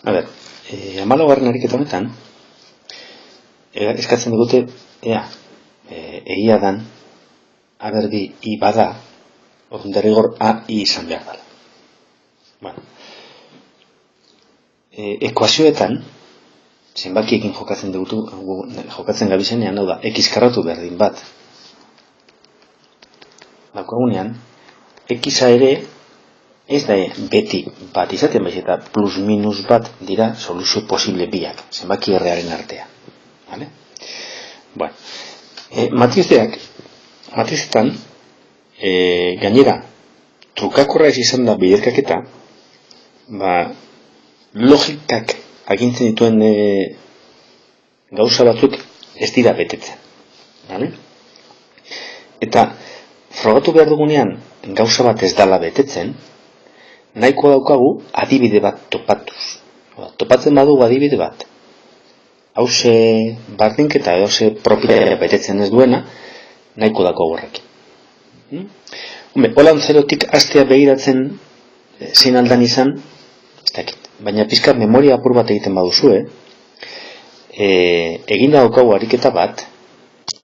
14. ariketa honetan, eskatzen digute, egia dan, aberdi I bada, orduan derrigor A I izan behar dela. Bueno, ekuazioetan, zenbakiekin jokatzen gabizenean, hau da, X karratu berdin bat. Daukagunean, X-a ere, ez da beti bat izaten, baiz eta plus minus bat dira soluzio posible biak, zenbaki errearen artean. Vale? Bueno, matrizetan, gainera, trukakorra ez izan da biderkaketa, logikak agintzen dituen gauza batzuk ez dira betetzen. Vale? Eta frogatu behar dugunean gauza bat ez dala betetzen, nahiko daukagu adibide bat topatuz. Topatzen badugu adibide bat, hauze bardinketa edo hauze propietatea betetzen ez duena, nahiko daukagu horrekin. Holan zerotik hastea begiratzen zein aldan izan, baina pizka memoria apur bat egiten baduzue, eginda daukagu ariketa bat,